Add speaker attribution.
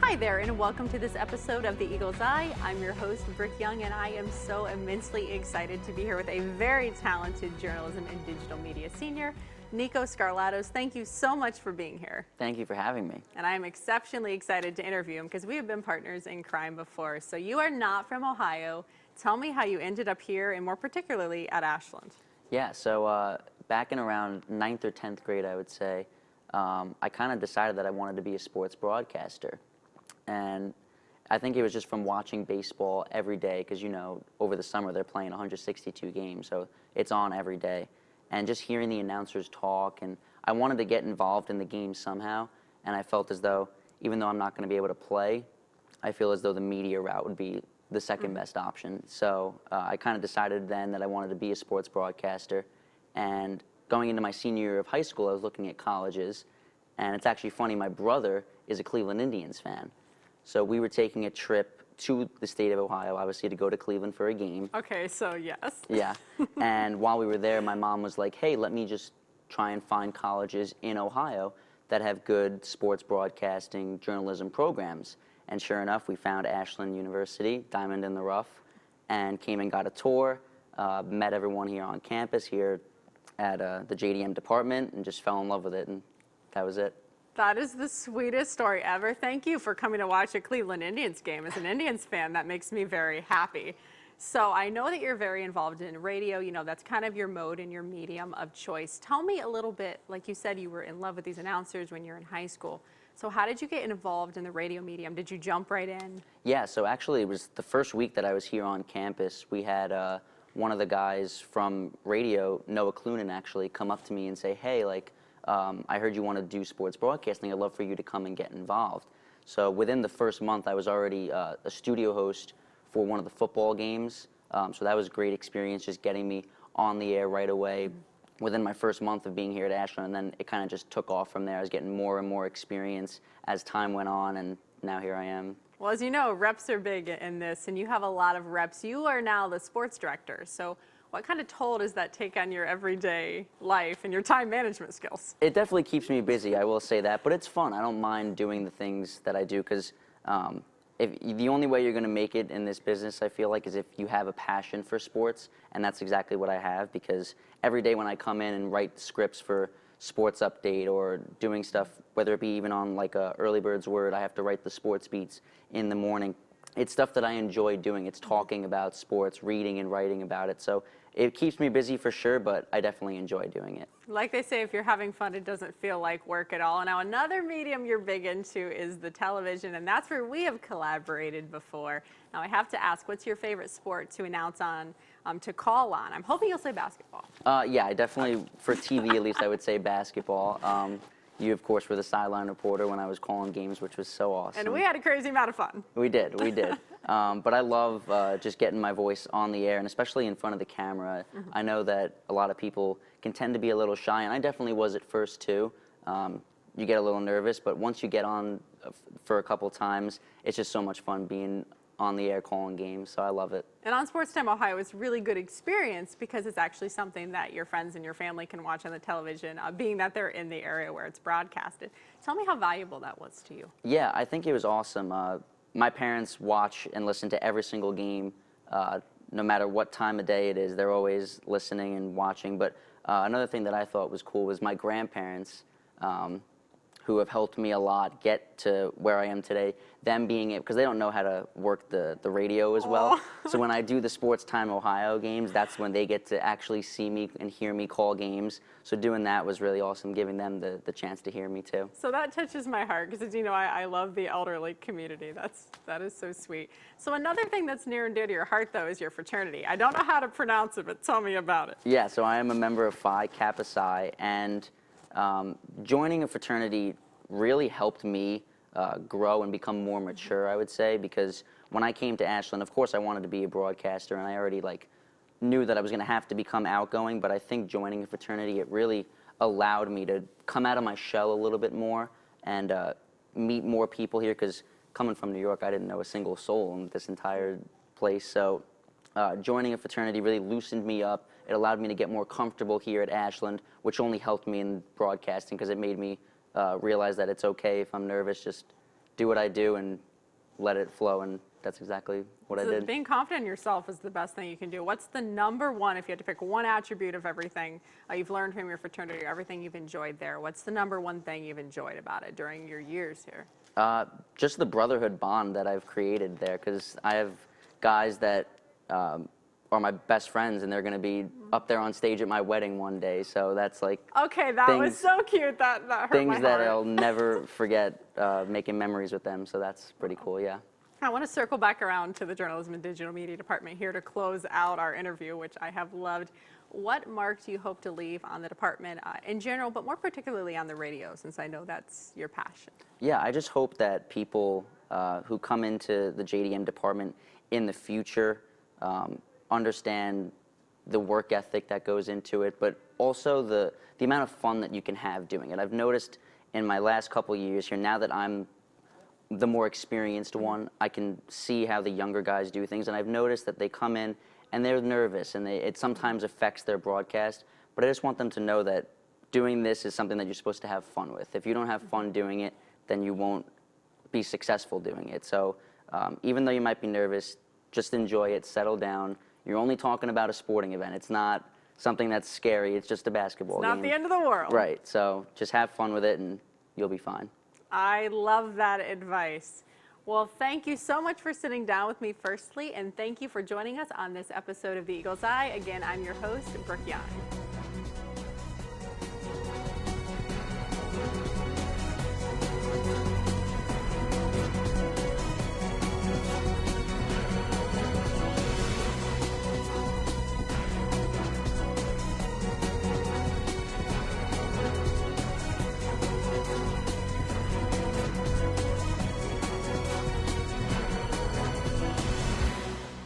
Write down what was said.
Speaker 1: Hi there, and welcome to this episode of The Eagle's Eye. I'm your host, Brooke Young, and I am so immensely excited to be here with a very talented journalism and digital media senior, Niko Scarlatos. Thank you so much for being here.
Speaker 2: Thank you for having me.
Speaker 1: And I am exceptionally excited to interview him because we have been partners in crime before. So you are not from Ohio. Tell me how you ended up here, and more particularly at Ashland.
Speaker 2: Yeah, so back in around 9th or 10th grade, I would say, I kind of decided that I wanted to be a sports broadcaster. And I think it was just from watching baseball every day, because, you know, over the summer they're playing 162 games, so it's on every day. And just hearing the announcers talk, and I wanted to get involved in the game somehow, and I felt as though, even though I'm not going to be able to play, I feel as though the media route would be the second best option. So I kind of decided then that I wanted to be a sports broadcaster. And going into my senior year of high school, I was looking at colleges, and it's actually funny, my brother is a Cleveland Indians fan. So we were taking a trip to the state of Ohio, obviously, to go to Cleveland for a game.
Speaker 1: Okay, so yes.
Speaker 2: Yeah. And while we were there, my mom was like, hey, let me just try and find colleges in Ohio that have good sports broadcasting journalism programs. And sure enough, we found Ashland University, diamond in the rough, and came and got a tour, met everyone here on campus here at the JDM department, and just fell in love with it, and that was it.
Speaker 1: That is the sweetest story ever. Thank you for coming to watch a Cleveland Indians game. As an Indians fan, that makes me very happy. So I know that you're very involved in radio. You know, that's kind of your mode and your medium of choice. Tell me a little bit, like you said, you were in love with these announcers when you were in high school. So how did you get involved in the radio medium? Did you jump right in? Yeah,
Speaker 2: so actually it was the first week that I was here on campus. We had one of the guys from radio, Noah Clunan, actually come up to me and say, hey, like, I heard you want to do sports broadcasting. I'd love for you to come and get involved. So within the first month, I was already a studio host for one of the football games. So that was a great experience, just getting me on the air right away within my first month of being here at Ashland. And then it kind of just took off from there. I was getting more and more experience as time went on, and now here I am.
Speaker 1: Well, as you know, reps are big in this, and you have a lot of reps. You are now the sports director. So what kind of toll does that take on your everyday life and your time management skills?
Speaker 2: It definitely keeps me busy, I will say that, but it's fun. I don't mind doing the things that I do, because the only way you're going to make it in this business, I feel like, is if you have a passion for sports, and that's exactly what I have, because every day when I come in and write scripts for Sports Update or doing stuff, whether it be even on like a Early Bird's Word, I have to write the sports beats in the morning. It's stuff that I enjoy doing. It's talking about sports, reading and writing about it. So it keeps me busy for sure, but I definitely enjoy doing it.
Speaker 1: Like they say, if you're having fun, it doesn't feel like work at all. Now, another medium you're big into is the television, and that's where we have collaborated before. Now, I have to ask, what's your favorite sport to announce on, to call on? I'm hoping you'll say basketball.
Speaker 2: Yeah, I definitely, for TV at least, I would say basketball. You, of course, were the sideline reporter when I was calling games, which was so awesome.
Speaker 1: And we had a crazy amount of fun.
Speaker 2: We did. But I love just getting my voice on the air, and especially in front of the camera. I know that a lot of people can tend to be a little shy, and I definitely was at first too. You get a little nervous, but once you get on for a couple times, it's just so much fun being on the air calling games, so I love it.
Speaker 1: And on Sports Time Ohio, it's a really good experience because it's actually something that your friends and your family can watch on the television, being that they're in the area where it's broadcasted. Tell me how valuable that was to you.
Speaker 2: Yeah, I think it was awesome. My parents watch and listen to every single game, no matter what time of day it is. They're always listening and watching. But another thing that I thought was cool was my grandparents, who have helped me a lot get to where I am today, them being it, because they don't know how to work the radio as well. So when I do the Sports Time Ohio games, that's when they get to actually see me and hear me call games. So doing that was really awesome, giving them the chance to hear me too.
Speaker 1: So that touches my heart, because you know, I love the elderly community. That is so sweet. So another thing that's near and dear to your heart, though, is your fraternity. I don't know how to pronounce it, but tell me about it.
Speaker 2: Yeah, so I am a member of Phi Kappa Psi, and joining a fraternity really helped me grow and become more mature, I would say, because when I came to Ashland, of course I wanted to be a broadcaster, and I already knew that I was going to have to become outgoing, but I think joining a fraternity, it really allowed me to come out of my shell a little bit more and meet more people here, because coming from New York, I didn't know a single soul in this entire place. So joining a fraternity really loosened me up. It allowed me to get more comfortable here at Ashland, which only helped me in broadcasting, because it made me realize that it's okay if I'm nervous, just do what I do and let it flow, and that's exactly what I
Speaker 1: So
Speaker 2: did.
Speaker 1: being confident in yourself is the best thing you can do. What's the number one, if you had to pick one attribute of everything you've learned from your fraternity, or everything you've enjoyed there, what's the number one thing you've enjoyed about it during your years here?
Speaker 2: Just the brotherhood bond that I've created there, because I have guys that are my best friends, and they're going to be up there on stage at my wedding one day. So that's like
Speaker 1: Okay, that was so cute. That hurt my
Speaker 2: things that
Speaker 1: heart.
Speaker 2: I'll never forget, making memories with them. So that's pretty cool, yeah.
Speaker 1: I want to circle back around to the Journalism and Digital Media Department here to close out our interview, which I have loved. What mark do you hope to leave on the department in general, but more particularly on the radio, since I know that's your passion?
Speaker 2: Yeah, I just hope that people who come into the JDM department in the future understand the work ethic that goes into it, but also the amount of fun that you can have doing it. I've noticed in my last couple years here, now that I'm the more experienced one, I can see how the younger guys do things, and I've noticed that they come in and they're nervous, and it sometimes affects their broadcast, but I just want them to know that doing this is something that you're supposed to have fun with. If you don't have fun doing it, then you won't be successful doing it. So even though you might be nervous, just enjoy it, settle down. You're only talking about a sporting event. It's not something that's scary. It's just a basketball game.
Speaker 1: Not the end of the world.
Speaker 2: Right. So just have fun with it, and you'll be fine.
Speaker 1: I love that advice. Well, thank you so much for sitting down with me firstly, and thank you for joining us on this episode of The Eagle's Eye. Again, I'm your host, Brooke Young.